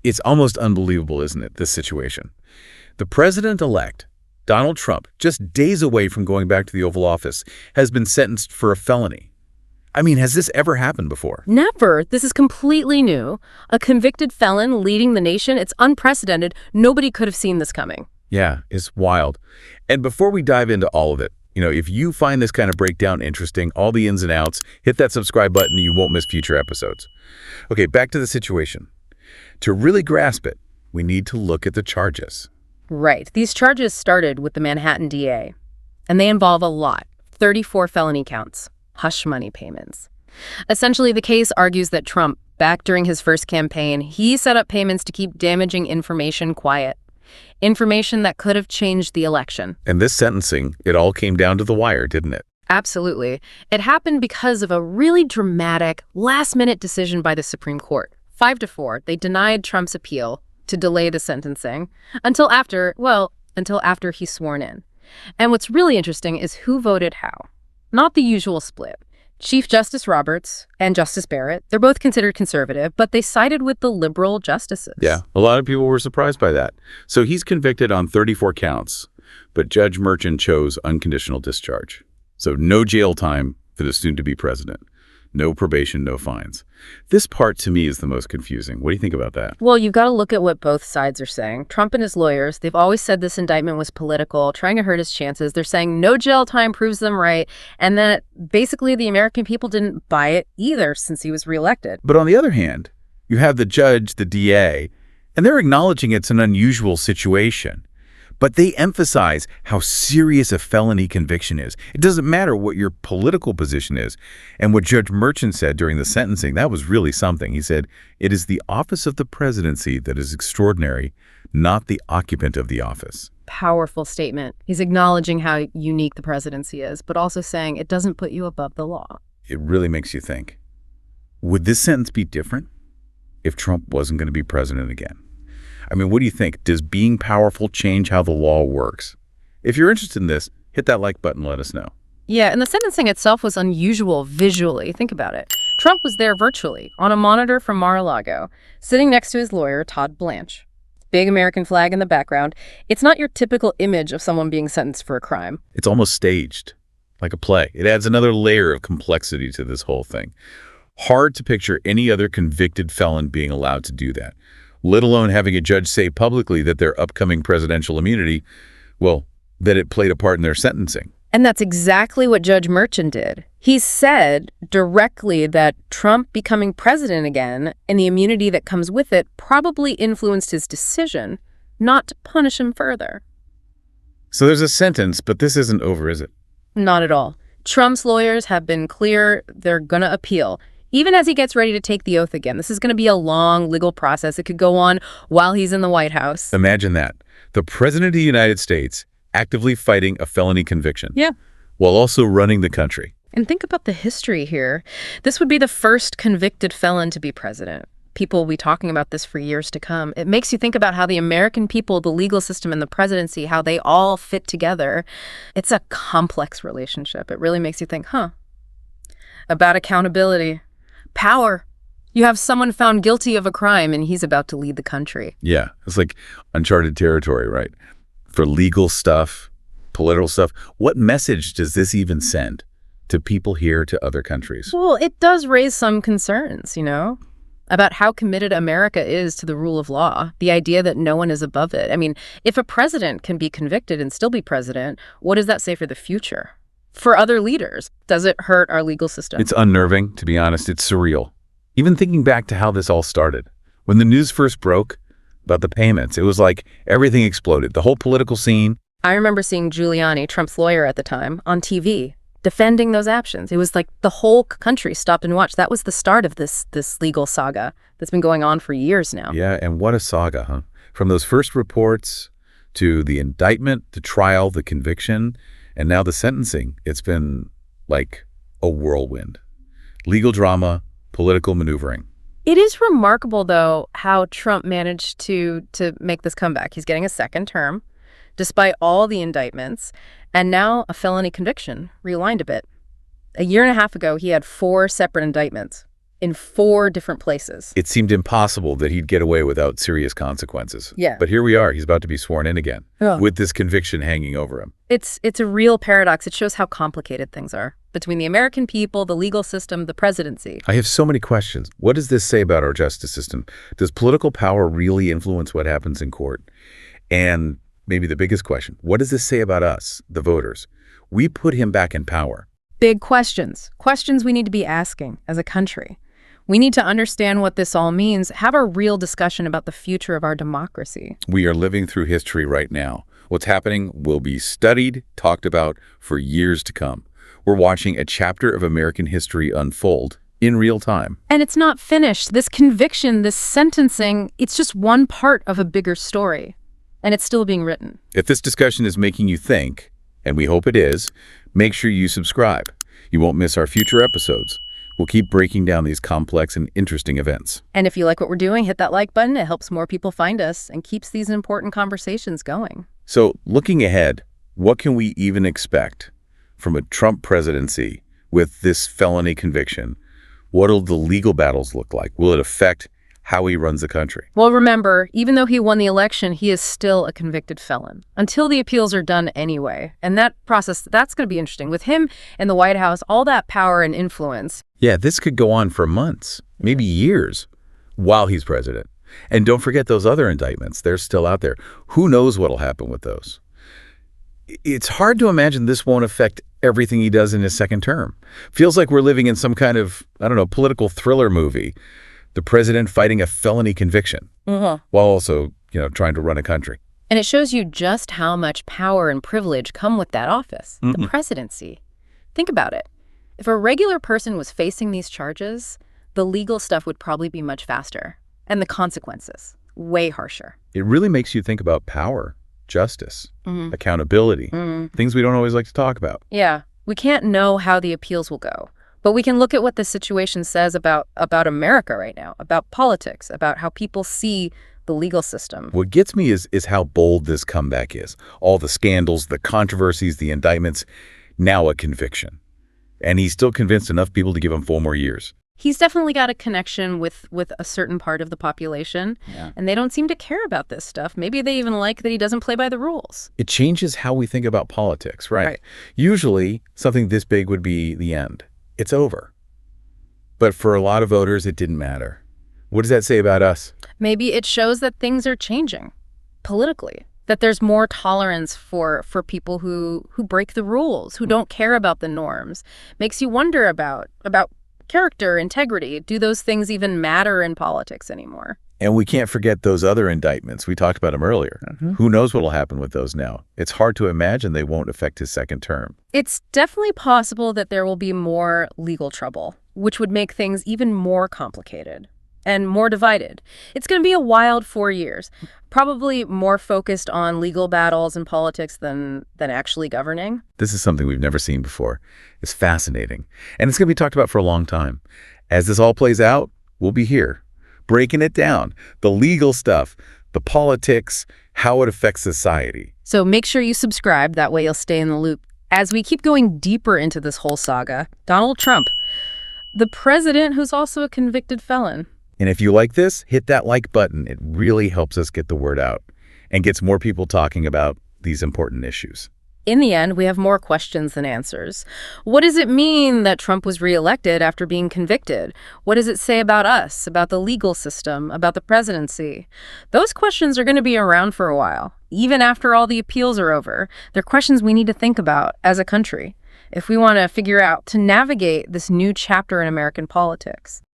It's almost unbelievable, isn't it, this situation? The president-elect, Donald Trump, just days away from going back to the Oval Office, has been sentenced for a felony. I mean, has this ever happened before? Never. This is completely new. A convicted felon leading the nation, it's unprecedented. Nobody could have seen this coming. Yeah, it's wild. And before we dive into all of it, if you find this kind of breakdown interesting, all the ins and outs, hit that subscribe button. You won't miss future episodes. Okay, back to the situation. To really grasp it, we need to look at the charges. Right. These charges started with the Manhattan DA, and they involve a lot, 34 felony counts, hush money payments. Essentially, the case argues that Trump, back during his first campaign, he set up payments to keep damaging information quiet. Information that could have changed the election. And this sentencing, it all came down to the wire, didn't it? Absolutely. It happened because of a really dramatic, last-minute decision by the Supreme Court. 5-4, they denied Trump's appeal to delay the sentencing until after he's sworn in. And what's really interesting is who voted how. Not the usual split. Chief Justice Roberts and Justice Barrett, they're both considered conservative, but they sided with the liberal justices. Yeah, a lot of people were surprised by that. So he's convicted on 34 counts, but Judge Merchan chose unconditional discharge. So no jail time for the soon-to-be president. No probation, no fines. This part, to me, is the most confusing. What do you think about that? Well, you've got to look at what both sides are saying. Trump and his lawyers, they've always said this indictment was political, trying to hurt his chances. They're saying no jail time proves them right, and that basically the American people didn't buy it either since he was reelected. But on the other hand, you have the judge, the DA, and they're acknowledging it's an unusual situation. But they emphasize how serious a felony conviction is. It doesn't matter what your political position is. And what Judge Merchan said during the sentencing, that was really something. He said, it is the office of the presidency that is extraordinary, not the occupant of the office. Powerful statement. He's acknowledging how unique the presidency is, but also saying it doesn't put you above the law. It really makes you think. Would this sentence be different if Trump wasn't going to be president again? I mean, what do you think? Does being powerful change how the law works? If you're interested in this, hit that like button, let us know. Yeah, and the sentencing itself was unusual visually. Think about it. Trump was there virtually, on a monitor from Mar-a-Lago, sitting next to his lawyer, Todd Blanche. Big American flag in the background. It's not your typical image of someone being sentenced for a crime. It's almost staged, like a play. It adds another layer of complexity to this whole thing. Hard to picture any other convicted felon being allowed to do that, let alone having a judge say publicly that their upcoming presidential immunity, that it played a part in their sentencing. And that's exactly what Judge Merchan did. He said directly that Trump becoming president again and the immunity that comes with it probably influenced his decision not to punish him further. So there's a sentence, but this isn't over, is it? Not at all. Trump's lawyers have been clear they're going to appeal. Even as he gets ready to take the oath again, this is going to be a long legal process. It could go on while he's in the White House. Imagine that. The President of the United States actively fighting a felony conviction. Yeah. While also running the country. And think about the history here. This would be the first convicted felon to be president. People will be talking about this for years to come. It makes you think about how the American people, the legal system, and the presidency, how they all fit together. It's a complex relationship. It really makes you think, about accountability. Power. You have someone found guilty of a crime and he's about to lead the country. Yeah, it's like uncharted territory, right? For legal stuff, political stuff. What message does this even send to people here, to other countries? Well, it does raise some concerns, about how committed America is to the rule of law, the idea that no one is above it. I mean, if a president can be convicted and still be president, what does that say for the future? For other leaders? Does it hurt our legal system? It's unnerving, to be honest. It's surreal. Even thinking back to how this all started. When the news first broke about the payments, it was like everything exploded. The whole political scene. I remember seeing Giuliani, Trump's lawyer at the time, on TV, defending those actions. It was like the whole country stopped and watched. That was the start of this legal saga that's been going on for years now. Yeah, and what a saga, huh? From those first reports to the indictment, the trial, the conviction, and now the sentencing. It's been like a whirlwind. Legal drama, political maneuvering. It is remarkable, though, how Trump managed to make this comeback. He's getting a second term, despite all the indictments, and now a felony conviction, realigned a bit. A year and a half ago, he had 4 separate indictments. in 4 different places. It seemed impossible that he'd get away without serious consequences. Yeah. But here we are. He's about to be sworn in again Yeah. with this conviction hanging over him. It's a real paradox. It shows how complicated things are between the American people, the legal system, the presidency. I have so many questions. What does this say about our justice system? Does political power really influence what happens in court? And maybe the biggest question, what does this say about us, the voters? We put him back in power. Big questions. Questions we need to be asking as a country. We need to understand what this all means, have a real discussion about the future of our democracy. We are living through history right now. What's happening will be studied, talked about for years to come. We're watching a chapter of American history unfold in real time. And it's not finished. This conviction, this sentencing, it's just one part of a bigger story. And it's still being written. If this discussion is making you think, and we hope it is, make sure you subscribe. You won't miss our future episodes. We'll keep breaking down these complex and interesting events. And if you like what we're doing, hit that like button. It helps more people find us and keeps these important conversations going. So, looking ahead, what can we even expect from a Trump presidency with this felony conviction? What'll the legal battles look like? Will it affect how he runs the country? Well, remember, even though he won the election, he is still a convicted felon until the appeals are done anyway. And that process, that's going to be interesting. With him in the White House, all that power and influence. Yeah, this could go on for months, maybe years, while he's president. And don't forget those other indictments. They're still out there. Who knows what'll happen with those? It's hard to imagine this won't affect everything he does in his second term. Feels like we're living in some kind of, political thriller movie. The president fighting a felony conviction while also, trying to run a country. And it shows you just how much power and privilege come with that office, the presidency. Think about it. If a regular person was facing these charges, the legal stuff would probably be much faster. And the consequences, way harsher. It really makes you think about power, justice, accountability, things we don't always like to talk about. Yeah, we can't know how the appeals will go. But we can look at what the situation says about America right now, about politics, about how people see the legal system. What gets me is how bold this comeback is. All the scandals, the controversies, the indictments, now a conviction. And he's still convinced enough people to give him 4 more years. He's definitely got a connection with a certain part of the population, and they don't seem to care about this stuff. Maybe they even like that he doesn't play by the rules. It changes how we think about politics, right? Usually, something this big would be the end. It's over. But for a lot of voters, it didn't matter. What does that say about us? Maybe it shows that things are changing politically, that there's more tolerance for people who break the rules, who don't care about the norms. Makes you wonder about character, integrity. Do those things even matter in politics anymore? And we can't forget those other indictments. We talked about them earlier. Who knows what will happen with those now? It's hard to imagine they won't affect his second term. It's definitely possible that there will be more legal trouble, which would make things even more complicated and more divided. It's going to be a wild 4 years, probably more focused on legal battles and politics than actually governing. This is something we've never seen before. It's fascinating. And it's going to be talked about for a long time. As this all plays out, we'll be here, breaking it down, the legal stuff, the politics, how it affects society. So make sure you subscribe. That way you'll stay in the loop. As we keep going deeper into this whole saga, Donald Trump, the president who's also a convicted felon. And if you like this, hit that like button. It really helps us get the word out and gets more people talking about these important issues. In the end, we have more questions than answers. What does it mean that Trump was reelected after being convicted? What does it say about us, about the legal system, about the presidency? Those questions are going to be around for a while. Even after all the appeals are over, they're questions we need to think about as a country if we want to figure out to navigate this new chapter in American politics.